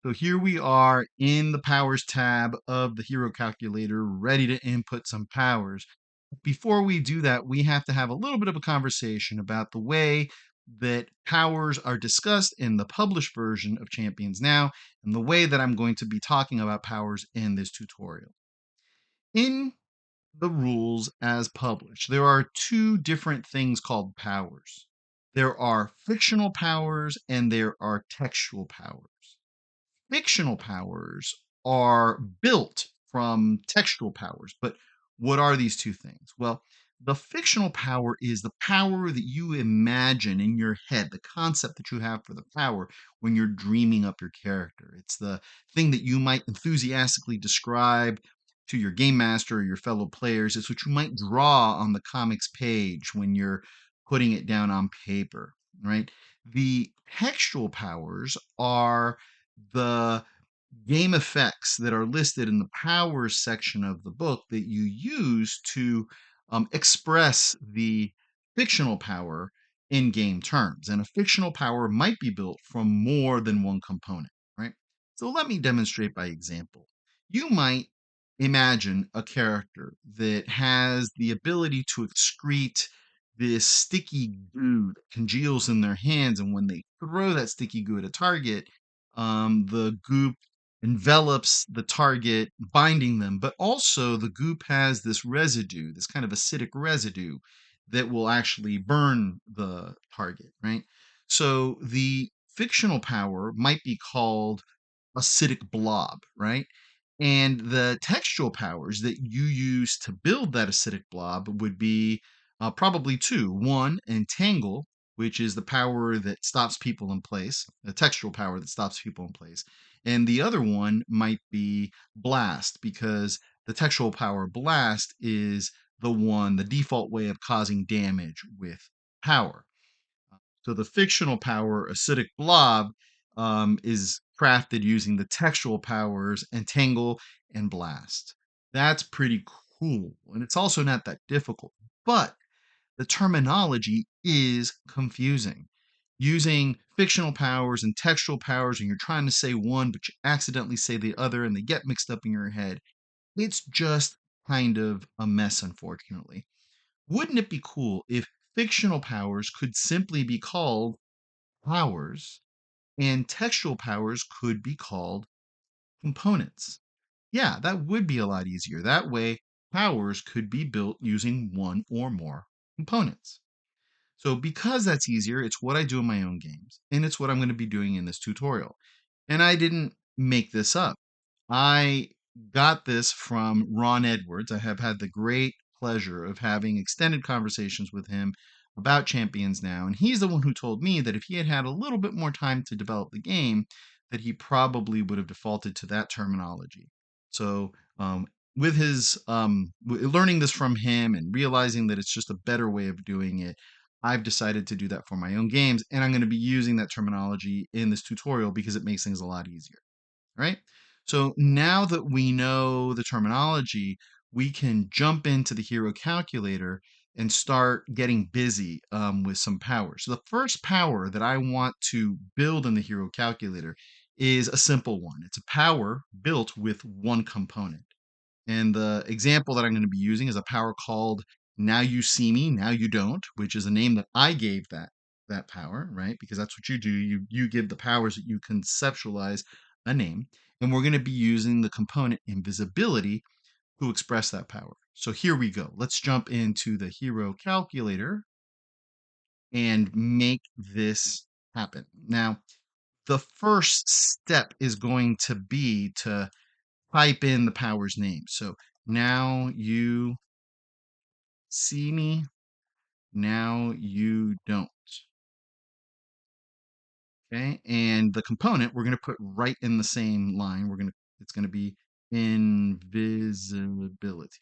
So here we are in the powers tab of the hero calculator, ready to input some powers. Before we do that, we have to have a little bit of a conversation about the way that powers are discussed in the published version of Champions Now and the way that I'm going to be talking about powers in this tutorial. In the rules as published, there are two different things called powers. There are fictional powers and there are textual powers. Fictional powers are built from textual powers. But what are these two things? Well, the fictional power is the power that you imagine in your head, the concept that you have for the power when you're dreaming up your character. It's the thing that you might enthusiastically describe to your game master or your fellow players. It's what you might draw on the comics page when you're putting it down on paper, right? The textual powers are the game effects that are listed in the powers section of the book that you use to express the fictional power in game terms. And a fictional power might be built from more than one component, right? So let me demonstrate by example. You might imagine a character that has the ability to excrete this sticky goo that congeals in their hands. And when they throw that sticky goo at a target, the goop envelops the target, binding them, but also the goop has this residue, this kind of acidic residue that will actually burn the target, right? So the fictional power might be called acidic blob, right? And the textual powers that you use to build that acidic blob would be probably two. One, entangle, which is the power that stops people in place, the textual power that stops people in place. And the other one might be blast, because the textual power blast is the default way of causing damage with power. So the fictional power, acidic blob, is crafted using the textual powers entangle and blast. That's pretty cool. And it's also not that difficult. But the terminology is confusing. Using fictional powers and textual powers, and you're trying to say one, but you accidentally say the other, and they get mixed up in your head. It's just kind of a mess, unfortunately. Wouldn't it be cool if fictional powers could simply be called powers and textual powers could be called components? Yeah, that would be a lot easier. That way, powers could be built using one or more components. So because that's easier, it's what I do in my own games, and it's what I'm going to be doing in this tutorial. And I didn't make this up. I got this from Ron Edwards. I have had the great pleasure of having extended conversations with him about Champions Now, and he's the one who told me that if he had had a little bit more time to develop the game, that he probably would have defaulted to that terminology. So, with his learning this from him and realizing that it's just a better way of doing it, I've decided to do that for my own games, and I'm going to be using that terminology in this tutorial because it makes things a lot easier. Right? So now that we know the terminology, we can jump into the hero calculator and start getting busy with some power. So the first power that I want to build in the hero calculator is a simple one. It's a power built with one component. And the example that I'm going to be using is a power called Now You See Me, Now You Don't, which is a name that I gave that power, right? Because that's what you do. You give the powers that you conceptualize a name. And we're going to be using the component invisibility to express that power. So here we go. Let's jump into the hero calculator and make this happen. Now, the first step is going to be to type in the power's name. So now you see me, now you don't. Okay. And the component we're going to put right in the same line. It's going to be invisibility.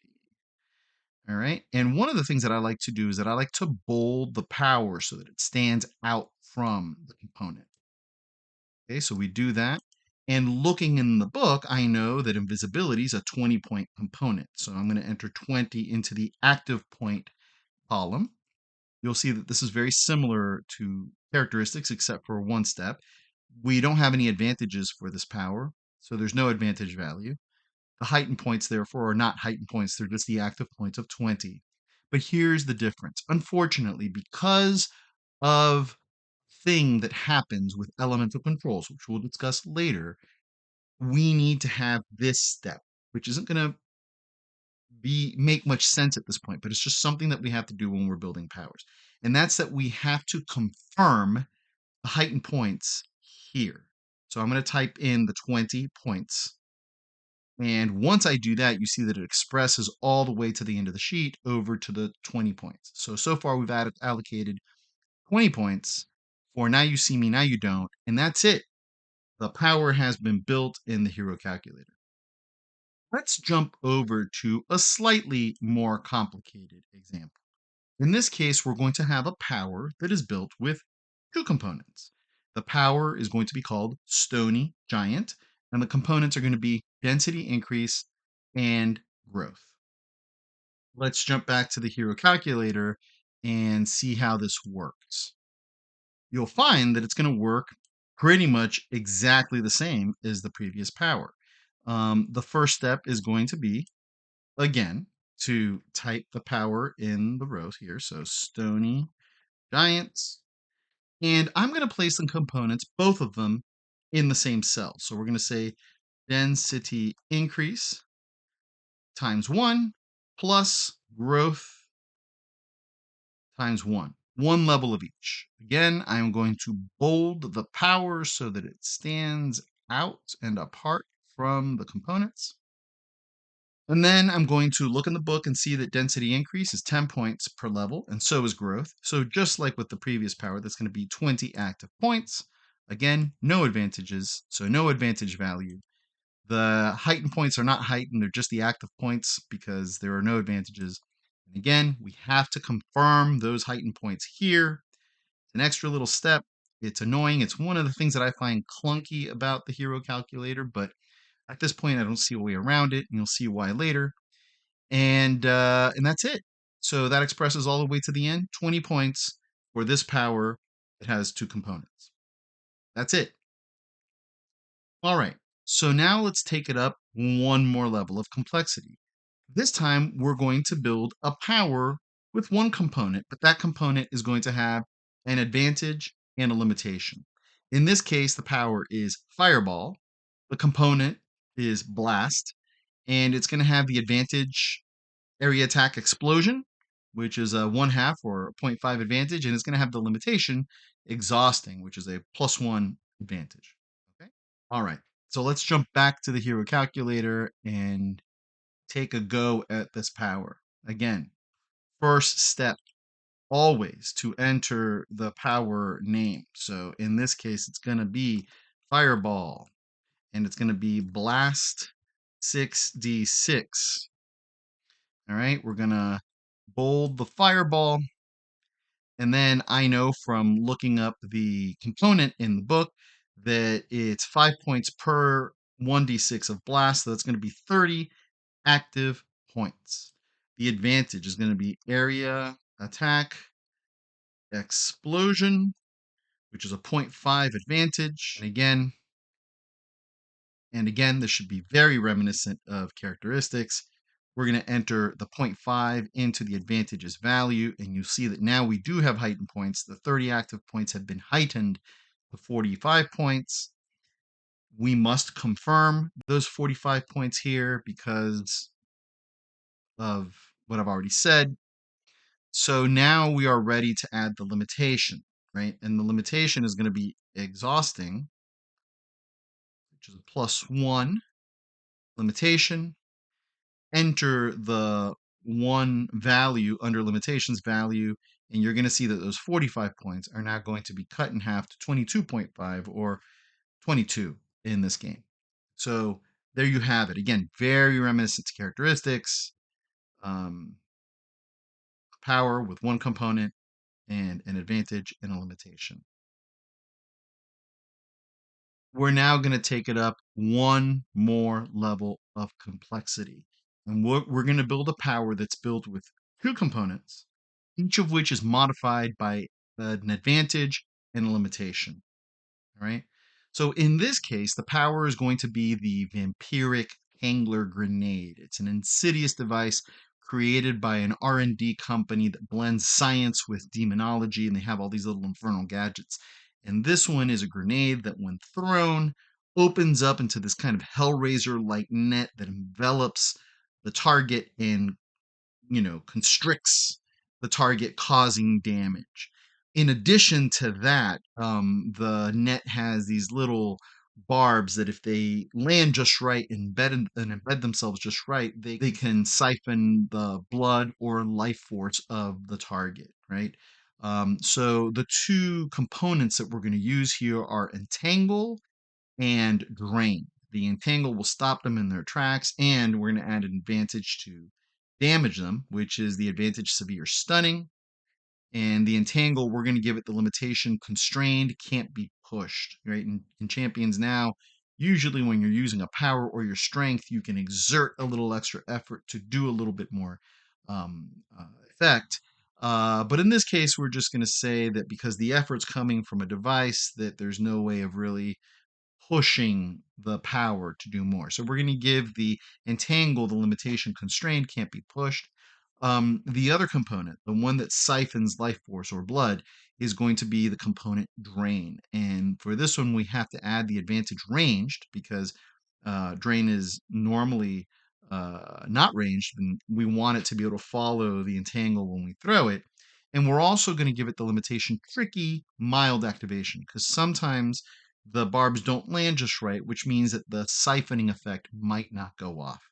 All right. And one of the things that I like to do is that I like to bold the power so that it stands out from the component. Okay. So we do that. And looking in the book, I know that invisibility is a 20-point component. So I'm going to enter 20 into the active point column. You'll see that this is very similar to characteristics except for one step. We don't have any advantages for this power, so there's no advantage value. The heightened points, therefore, are not heightened points, they're just the active points of 20. But here's the difference. Unfortunately, because of thing that happens with elemental controls, which we'll discuss later, we need to have this step, which isn't going to be make much sense at this point, but it's just something that we have to do when we're building powers. And that's that we have to confirm the heightened points here. So I'm going to type in the 20 points. And once I do that, you see that it expresses all the way to the end of the sheet over to the 20 points. So far we've allocated 20 points for Now You See Me, Now You Don't. And that's it. The power has been built in the hero calculator. Let's jump over to a slightly more complicated example. In this case, we're going to have a power that is built with two components. The power is going to be called Stony Giant, and the components are going to be density increase and growth. Let's jump back to the hero calculator and see how this works. You'll find that it's going to work pretty much exactly the same as the previous power. The first step is going to be, again, to type the power in the rows here. So Stony Giants. And I'm going to place the components, both of them, in the same cell. So we're going to say density increase times 1 plus growth times 1. One level of each. Again, I'm going to bold the power so that it stands out and apart from the components. And then I'm going to look in the book and see that density increase is 10 points per level, and so is growth. So just like with the previous power, that's going to be 20 active points. Again, no advantages, so no advantage value. The heightened points are not heightened, they're just the active points because there are no advantages. And again, we have to confirm those heightened points here. It's an extra little step. It's annoying. It's one of the things that I find clunky about the hero calculator, but at this point, I don't see a way around it, and you'll see why later. And that's it. So that expresses all the way to the end. 20 points for this power that has two components. That's it. All right. So now let's take it up one more level of complexity. This time we're going to build a power with one component, but that component is going to have an advantage and a limitation. In this case, the power is Fireball. The component is Blast, and it's going to have the advantage area attack explosion, which is a 1/2 or a 0.5 advantage, and it's going to have the limitation exhausting, which is a +1 advantage. Okay. All right. So let's jump back to the hero calculator and take a go at this power. Again, first step always to enter the power name. So in this case, it's going to be Fireball, and it's going to be Blast 6d6. All right, we're going to bold the Fireball. And then I know from looking up the component in the book that it's 5 points per 1d6 of blast. So that's going to be 30 active points. The advantage is going to be area attack explosion, which is a 0.5 advantage. And again, this should be very reminiscent of characteristics. We're going to enter the 0.5 into the advantages value, and you see that now we do have heightened points. The 30 active points have been heightened to 45 points. We must confirm those 45 points here because of what I've already said. So now we are ready to add the limitation, right? And the limitation is going to be exhausting, which is a +1 limitation. Enter the one value under limitations value, and you're going to see that those 45 points are now going to be cut in half to 22.5 or 22 in this game. So there you have it. Again, very reminiscent to characteristics, power with one component and an advantage and a limitation. We're now going to take it up one more level of complexity. And we're going to build a power that's built with two components, each of which is modified by an advantage and a limitation. All right. So in this case, the power is going to be the Vampiric Tangler Grenade. It's an insidious device created by an R&D company that blends science with demonology, and they have all these little infernal gadgets. And this one is a grenade that, when thrown, opens up into this kind of Hellraiser-like net that envelops the target and, constricts the target, causing damage. In addition to that, the net has these little barbs that, if they land just right and embed themselves just right, they can siphon the blood or life force of the target, right? So the two components that we're going to use here are entangle and drain. The entangle will stop them in their tracks, and we're going to add an advantage to damage them, which is the advantage severe stunning. And the entangle, we're going to give it the limitation constrained, can't be pushed, right? In champions now, usually when you're using a power or your strength, you can exert a little extra effort to do a little bit more um, effect. But in this case, we're just going to say that because the effort's coming from a device, that there's no way of really pushing the power to do more. So we're going to give the entangle the limitation constrained, can't be pushed. The other component, the one that siphons life force or blood, is going to be the component drain. And for this one, we have to add the advantage ranged, because drain is normally not ranged, and we want it to be able to follow the entangle when we throw it. And we're also going to give it the limitation tricky mild activation, because sometimes the barbs don't land just right, which means that the siphoning effect might not go off.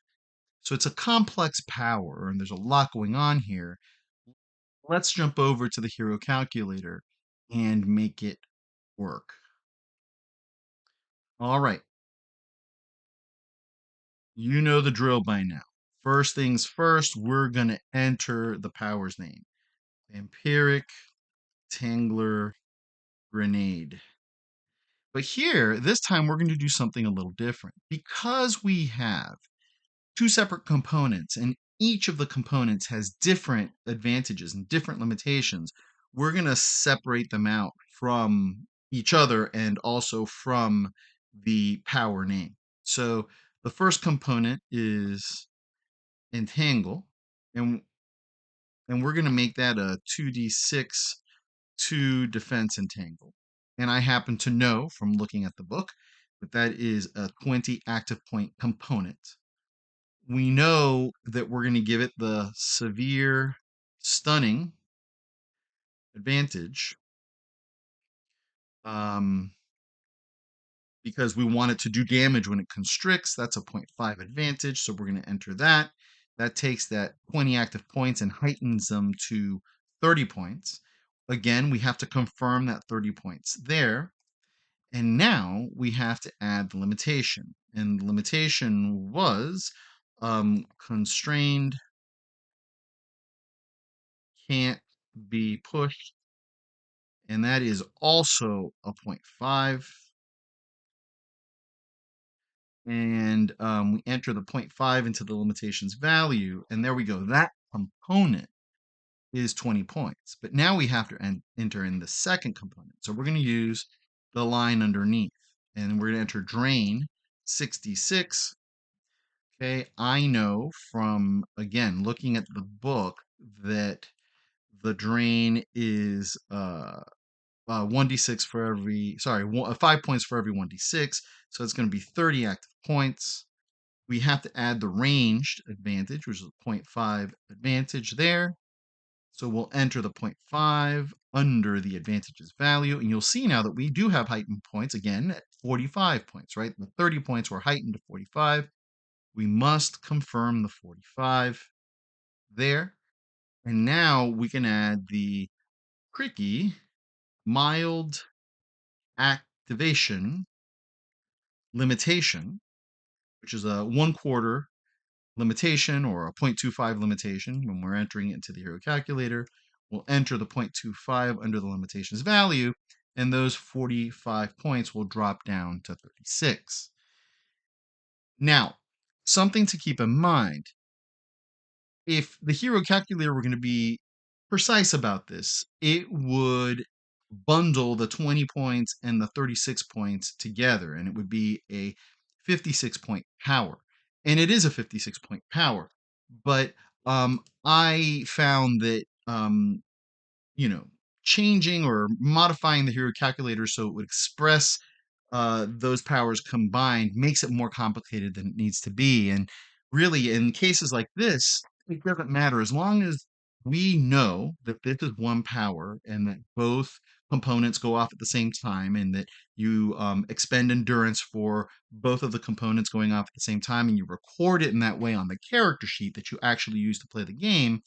So it's a complex power, and there's a lot going on here. Let's jump over to the hero calculator and make it work. All right, you know the drill by now. First things first, we're going to enter the power's name. Vampiric Tangler Grenade. But here, this time, we're going to do something a little different. Because we have two separate components, and each of the components has different advantages and different limitations, we're going to separate them out from each other and also from the power name. So the first component is entangle, and we're going to make that a 2d6 2 defense entangle. And I happen to know from looking at the book that that is a 20 active point component. We know that we're going to give it the severe stunning advantage, um, because we want it to do damage when it constricts. That's a 0.5 advantage, so we're going to enter that. That takes that 20 active points and heightens them to 30 points. Again, we have to confirm that 30 points there. And now we have to add the limitation. And the limitation was constrained, can't be pushed, and that is also a 0.5. And we enter the 0.5 into the limitations value, and there we go. That component is 20 points. But now we have to enter in the second component. So we're going to use the line underneath, and we're going to enter drain 66. Okay, I know from, again, looking at the book, that the drain is 1d6 for every, 5 points for every 1d6. So it's going to be 30 active points. We have to add the ranged advantage, which is a 0.5 advantage there. So we'll enter the 0.5 under the advantages value. And you'll see now that we do have heightened points, again, at 45 points, right? The 30 points were heightened to 45. We must confirm the 45 there. And now we can add the tricky mild activation limitation, which is a 1/4 limitation or a 0.25 limitation. When we're entering it into the hero calculator, we'll enter the 0.25 under the limitations value, and those 45 points will drop down to 36. Now, something to keep in mind, if the hero calculator were going to be precise about this, it would bundle the 20 points and the 36 points together, and it would be a 56 point power. And it is a 56 point power. But I found that, you know, changing or modifying the hero calculator so it would express those powers combined makes it more complicated than it needs to be. And really, in cases like this, it doesn't matter as long as we know that this is one power and that both components go off at the same time and that you expend endurance for both of the components going off at the same time and you record it in that way on the character sheet that you actually use to play the game.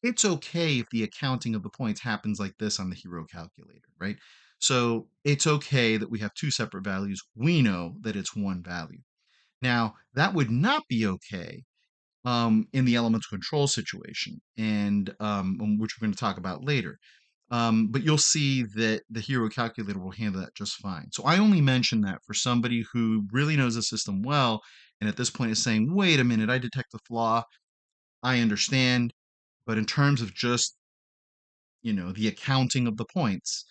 It's okay if the accounting of the points happens like this on the hero calculator, right? So it's okay that we have two separate values. We know that it's one value. Now, that would not be okay in the elemental control situation, and which we're going to talk about later. But you'll see that the hero calculator will handle that just fine. So I only mention that for somebody who really knows the system well, and at this point is saying, wait a minute, I detect a flaw. I understand. But in terms of just, the accounting of the points,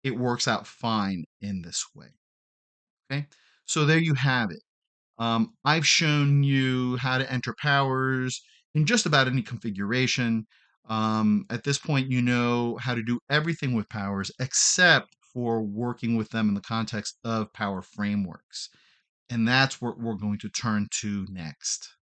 it works out fine in this way. Okay. So there you have it. I've shown you how to enter powers in just about any configuration. At this point, you know how to do everything with powers except for working with them in the context of power frameworks. And that's what we're going to turn to next.